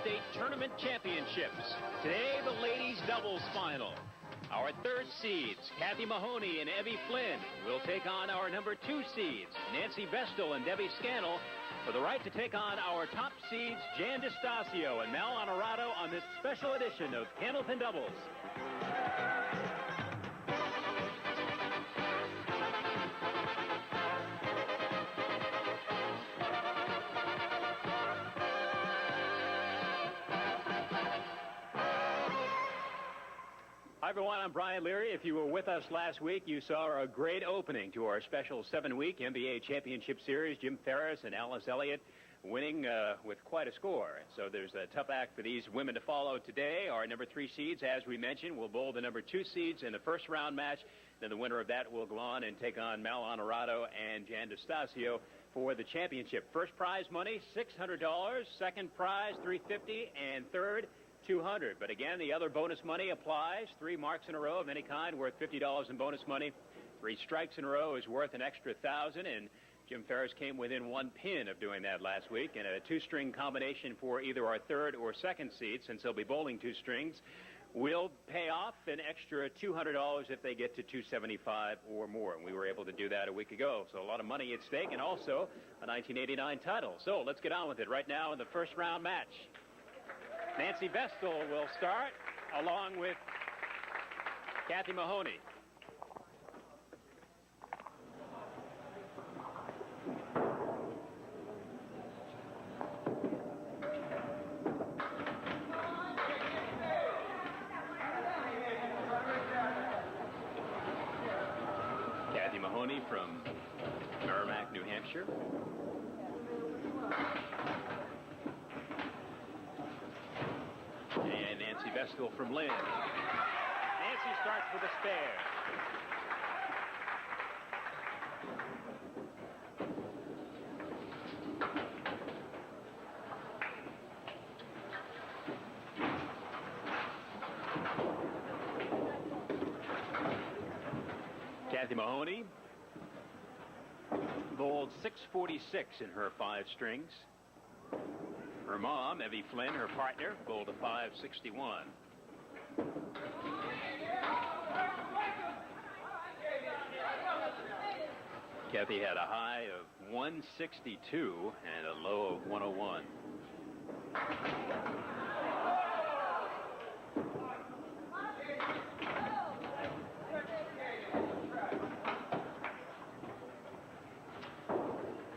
State Tournament Championships. Today, the ladies' doubles final. Our third seeds, Kathy Mahoney and Flynn, will take on our number 2 seeds, Nancy Vestal and Scannel, for the right to take on our top seeds, DiStasio and Onorato, on this special edition of Candlepin Doubles. Hi, everyone. I'm Brian Leary. If you were with us last week, you saw a great opening to our special 7-week MBA Championship Series. Jim Ferris and Alice Elliott winning with quite a score. So there's a tough act for these women to follow today. Our number 3 seeds, as we mentioned, will bowl the number 2 seeds in the first round match. Then the winner of that will go on and take on Onorato and DiStasio for the championship. First prize money, $600. Second prize, $350, and third, $200. But again, the other bonus money applies. 3 marks in a row of any kind worth $50 in bonus money. 3 strikes in a row is worth an extra $1,000, and Jim Ferris came within 1 pin of doing that last week. And a 2-string combination for either our third or second seed, since he'll be bowling 2 strings, will pay off an extra $200 if they get to 275 or more. And we were able to do that a week ago. So a lot of money at stake, and also a 1989 title. So let's get on with it right now in the first round match. Nancy Vestal will start, along with Kathy Mahoney. Kathy Mahoney from Merrimack, New Hampshire. And Nancy Vestal from Lynn. Nancy starts with a spare. Kathy Mahoney bowled 646 in her 5 strings. Her mom, Flynn, her partner, bowled a 561. Kathy had a high of 162 and a low of 101.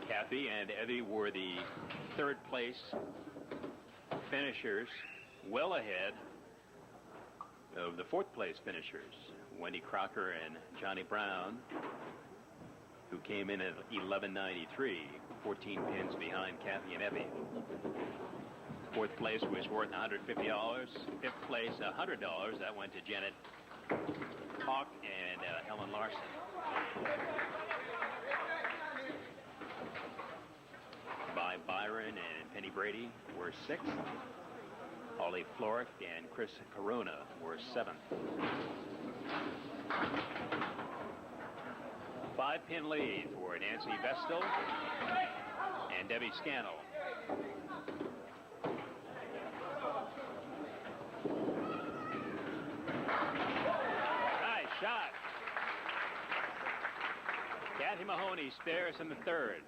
Kathy and Evie were the third place finishers, well ahead of the fourth place finishers, Wendy Crocker and Johnny Brown, who came in at 1193, 14 pins behind Kathy and Evie. Fourth place was worth $150. Fifth place, $100. That went to Janet Hawk and Helen Larson. By Byron and Penny Brady were 6th. Holly Florick and Chris Corona were 7th. 5-pin lead for Nancy Vestal and Debbie Scannel. Nice shot. Kathy Mahoney spares in the third.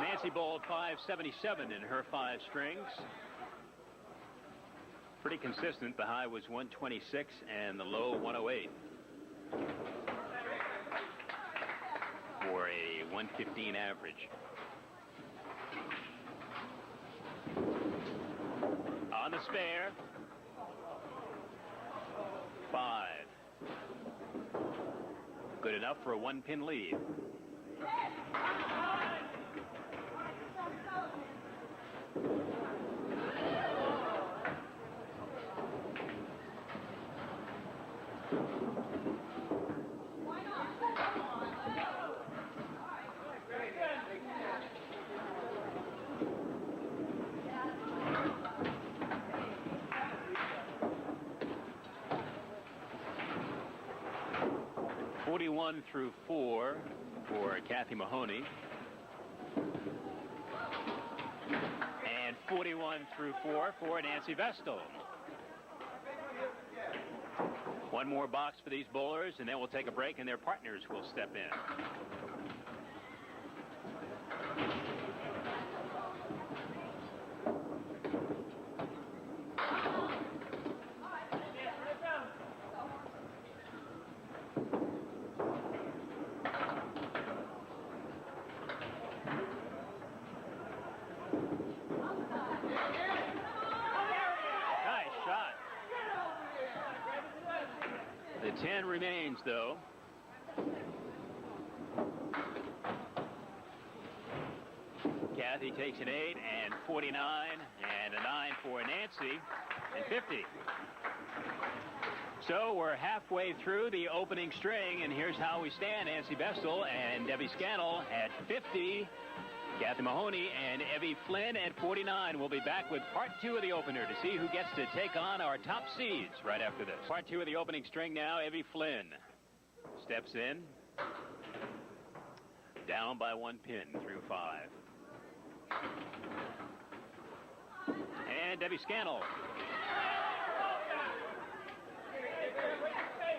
Nancy bowled 577 in her 5 strings. Pretty consistent. The high was 126 and the low 108. For a 115 average. On the spare. 5. Good enough for a 1-pin lead. 41 through 4 for Kathy Mahoney. And 41 through 4 for Nancy Vestal. One more box for these bowlers, and then we'll take a break, and their partners will step in. The 10 remains, though. Kathy takes an 8 and 49 and a 9 for Nancy and 50. So we're halfway through the opening string, and here's how we stand. Nancy Vestal and Debbie Scannel at 50. Kathy Mahoney and Evie Flynn at 49. We'll be back with part 2 of the opener to see who gets to take on our top seeds right after this. Part 2 of the opening string now. Evie Flynn steps in. Down by 1 pin through 5. And Debbie Scannel.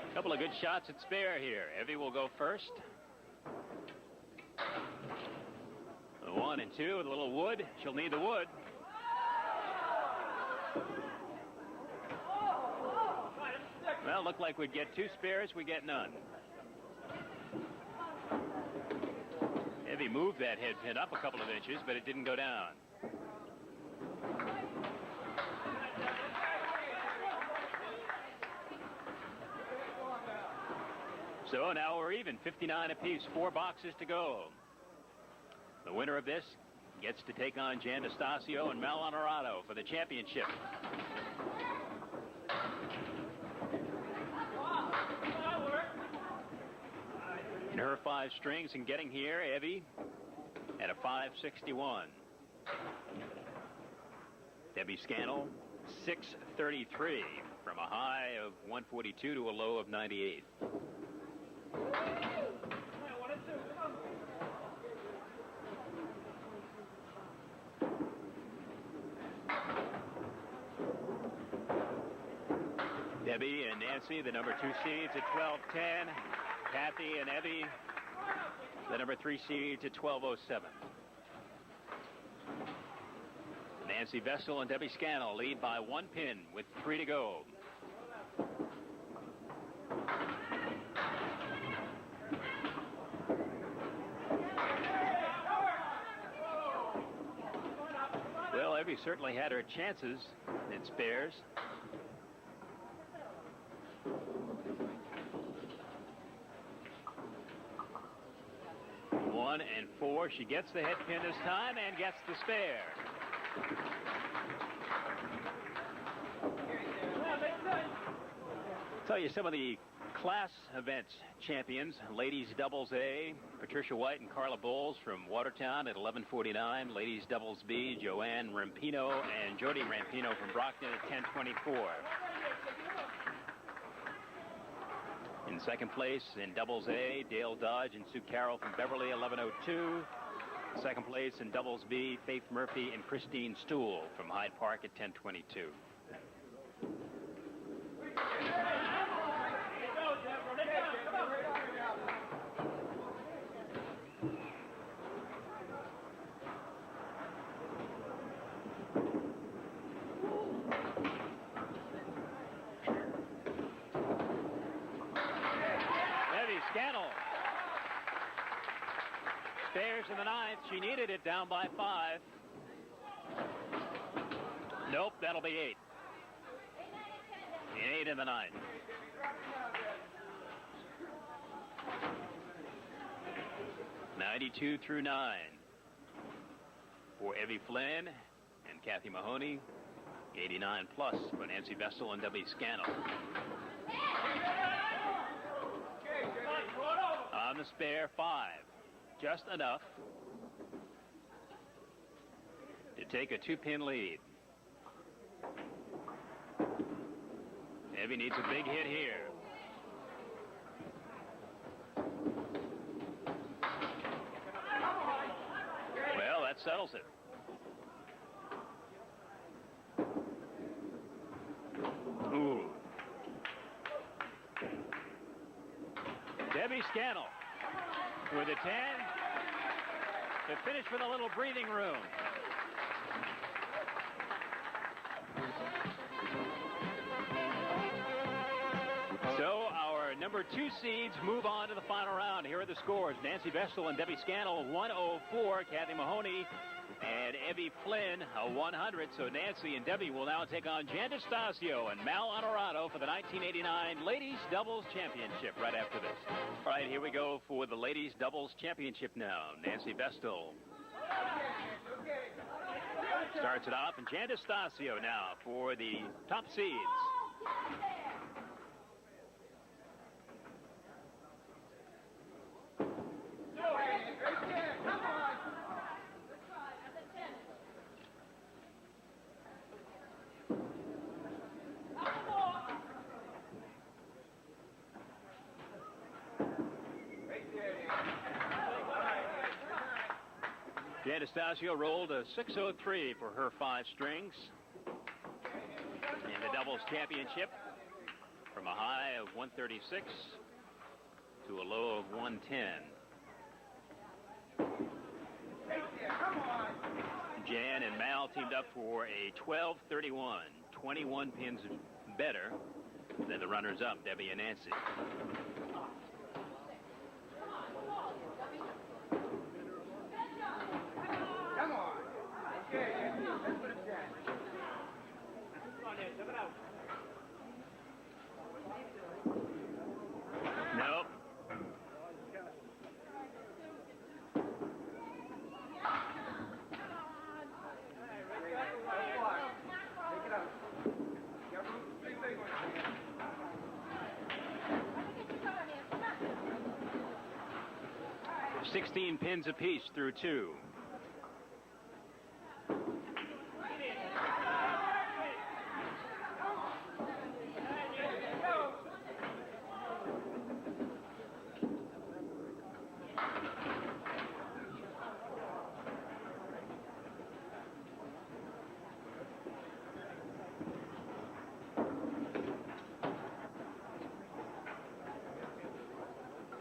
A couple of good shots at spare here. Evie will go first. 1 and 2 with a little wood. She'll need the wood. Well, looked like we'd get 2 spares. We get none. Evie moved that head pin up a couple of inches, but it didn't go down. So now we're even, 59 apiece, 4 boxes to go. The winner of this gets to take on DiStasio and Onorato for the championship. In her 5 strings and getting here, Evie at a 561. Debbie Scannel, 633 from a high of 142 to a low of 98. Debbie and Nancy, the number 2 seeds at 12-10. Kathy and Evie, the number 3 seeds at 12-07. Nancy Vestal and Debbie Scannel lead by 1 pin with 3 to go. Well, Evie certainly had her chances in spares. 1 and 4. She gets the head pin this time and gets the spare. Tell you some of the class events champions. Ladies doubles A, Patricia White and Carla Bowles from Watertown at 11:49. Ladies doubles B, Joanne Rampino and Jody Rampino from Brockton at 10:24. In second place in doubles A, Dale Dodge and Sue Carroll from Beverly, 11:02. Second place in doubles B, Faith Murphy and Christine Stool from Hyde Park at 10:22. Scannel. Spares in the 9th. She needed it, down by 5. Nope, that'll be 8. 8 in the 9th. (92 through 9) for Evie Flynn and Kathy Mahoney. 89 plus for Nancy Vestal and Debbie Scannel. On the spare, 5. Just enough to take a 2-pin lead. Evie needs a big hit here. settles it. Ooh. Debbie Scannel with a 10 to finish with a little breathing room. So our number 2 seeds move on to the final round. Here are the scores. Nancy Vestal and Debbie Scannel, 104. Kathy Mahoney and Evie Flynn, a 100. So Nancy and Debbie will now take on Jan DiStasio and Mal Onorato for the 1989 Ladies Doubles Championship right after this. All right, here we go for the Ladies Doubles Championship now. Nancy Vestal starts it off, and Jan DiStasio now for the top seeds. Jan DiStasio rolled a 603 for her 5 strings in the doubles championship, from a high of 136 to a low of 110. Jan and Mal teamed up for a 1231, 21 pins better than the runners-up, Debbie and Nancy. Nope. $16 pins apiece through 2.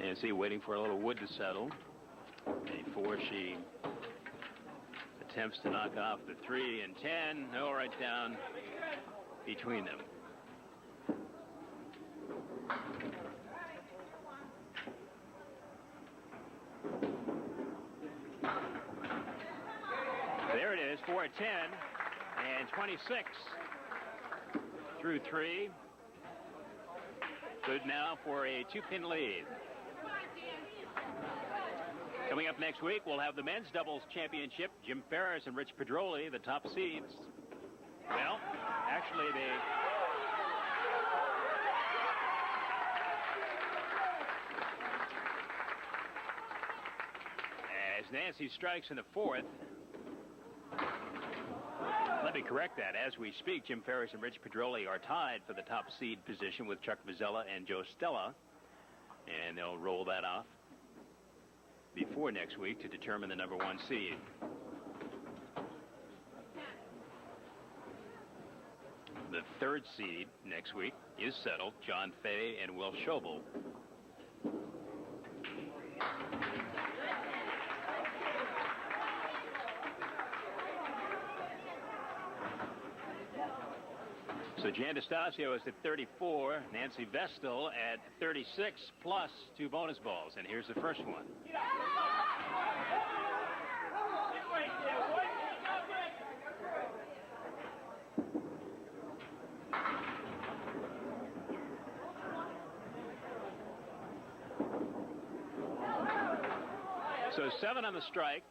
Nancy waiting for a little wood to settle before she attempts to knock off the 3 and 10. No, right down between them. There it is, 4 at 10 and 26 through 3. Good now for a 2-pin lead. Coming up next week, we'll have the men's doubles championship. Jim Ferris and Rich Pedroli, the top seeds. Well, actually, as Nancy strikes in the 4th, let me correct that. As we speak, Jim Ferris and Rich Pedroli are tied for the top seed position with Chuck Vizella and Joe Stella, and they'll roll that off before next week to determine the number 1 seed. The 3rd seed next week is settled. John Fay and Will Schobel. So Jan DiStasio is at 34, Nancy Vestal at 36 plus 2 bonus balls. And here's the first one. So 7 on the strike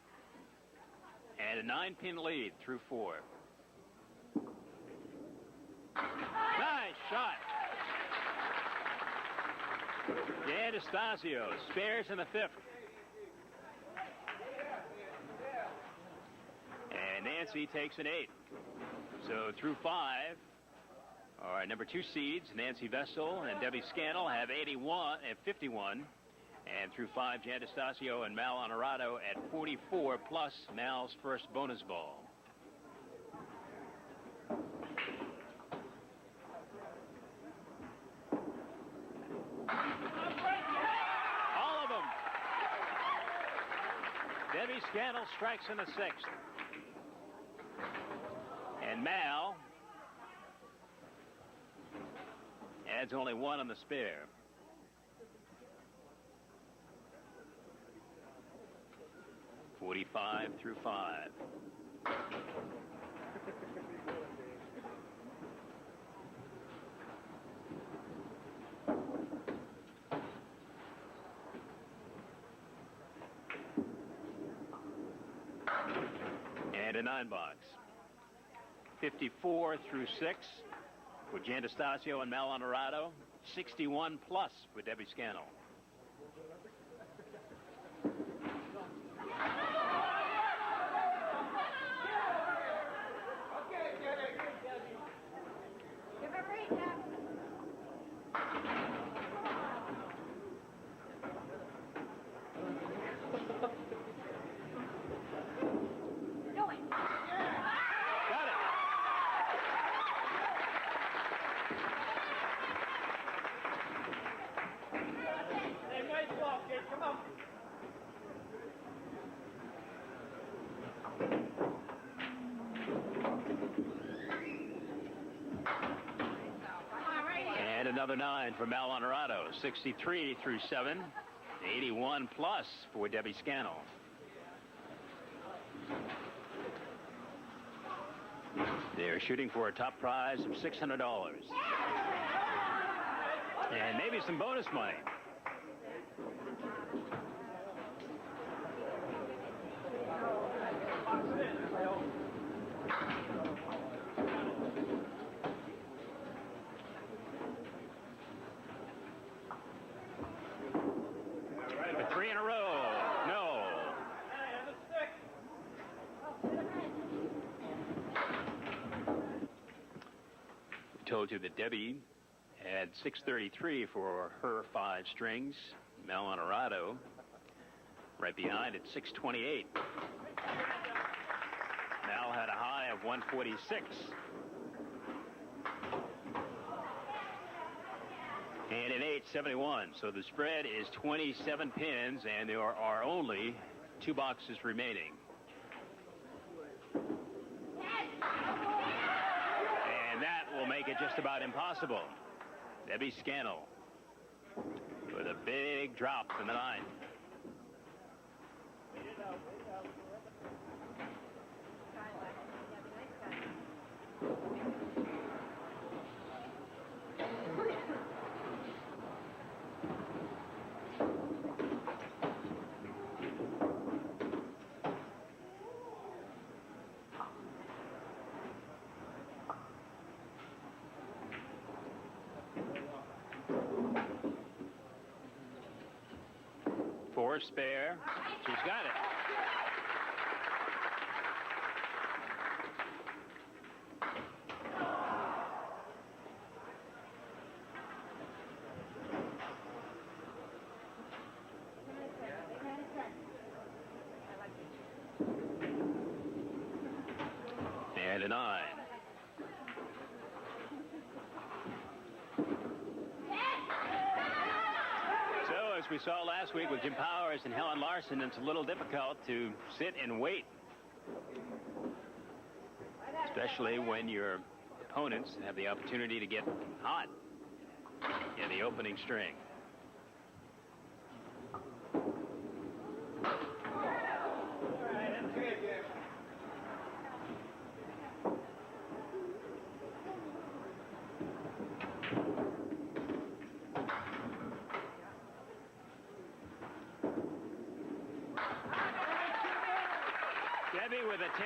and a 9-pin lead through 4. Nice shot. Jan DiStasio spares in the 5th. And Nancy takes an 8. So through 5, our number 2 seeds, Nancy Vestal and Debbie Scannel, have 81 and 51. And through 5, DiStasio and Mal Onorato at 44 plus Mal's first bonus ball. All of them. Debbie Scannel strikes in the 6th. And Mal adds only 1 on the spare. .45 through 5. And a 9 box. 54 through 6 for DiStasio and Mal Onorato. 61 plus for Debbie Scannel. And another 9 for Mal Onorato. 63 through 7. 81 plus for Debbie Scannel. They're shooting for a top prize of $600. And maybe some bonus money. A 3 in a row. No. We told you that Debbie had 633 for her 5 strings. Mal Onorato right behind at 628. Mal had a high of 146. And an 871. So the spread is 27 pins, and there are only 2 boxes remaining. And that will make it just about impossible. Debbie Scannel with a big drop in the 9th. Four spare. She's got it. And a 9. As we saw last week with Jim Powers and Helen Larson, it's a little difficult to sit and wait, especially when your opponents have the opportunity to get hot in the opening string. Debbie with a 10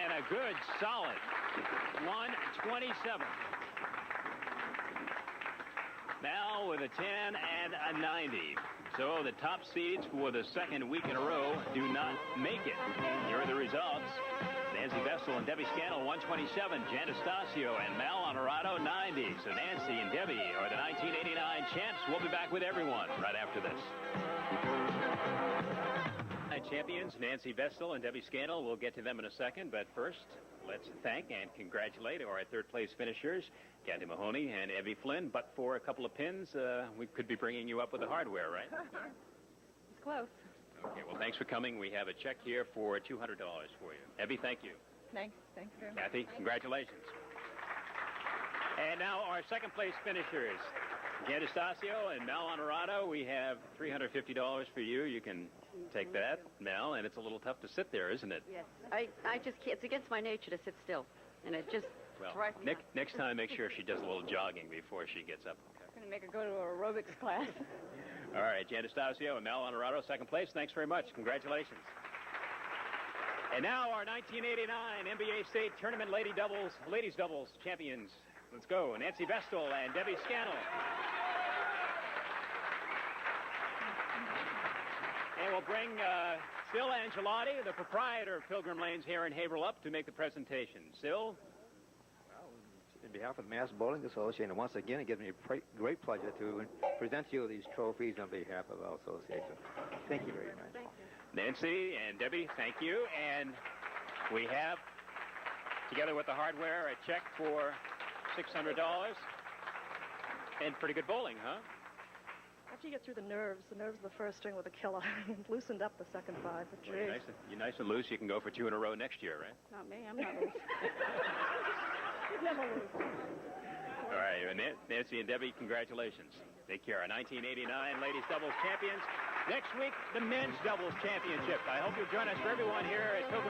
and a good solid 127. Mal with a 10 and a 90. So the top seeds for the second week in a row do not make it. Here are the results. Nancy Vestal and Debbie Scannel, 127. DiStasio and Mal Onorato, 90. So Nancy and Debbie are the 1989 champs. We'll be back with everyone right after this. Champions, Nancy Vestal and Debbie Scannel. We'll get to them in a second, but first, let's thank and congratulate our third-place finishers, Mahoney and Flynn. But for a couple of pins, we could be bringing you up with the hardware, right? It's close. Okay, well, thanks for coming. We have a check here for $200 for you. Evie, thank you. Thanks very much. Kathy, congratulations. And now our second-place finishers, DiStasio and Mal Onorato. We have $350 for you. You can take that, Mel, and it's a little tough to sit there, isn't it? Yes. I just can't. It's against my nature to sit still, and it just drives me nuts. Next time, make sure she does a little jogging before she gets up. Okay. I'm going to make her go to an aerobics class. All right, DiStasio and Mal Onorato, second place. Thanks very much. Congratulations. And now our 1989 MBA State Tournament ladies doubles champions. Let's go. Nancy Vestal and Debbie Scannel. And we'll bring Sil Angelotti, the proprietor of Pilgrim Lanes here in Haverhill, up to make the presentation. Sil? Well, in behalf of the Mass Bowling Association, once again, it gives me a great pleasure to present you these trophies on behalf of our association. Thank you very much. Thank you. Nancy and Debbie, thank you. And we have, together with the hardware, a check for $600. And pretty good bowling, huh? After you get through the nerves of the first string with a killer, loosened up the second five. But well, you're nice and loose. You can go for 2 in a row next year, right? Not me. I'm not loose. Never loose. All right, Nancy and Debbie, congratulations. Take care. Our 1989 ladies doubles champions. Next week, the men's doubles championship. I hope you'll join us for everyone here at Pilgrim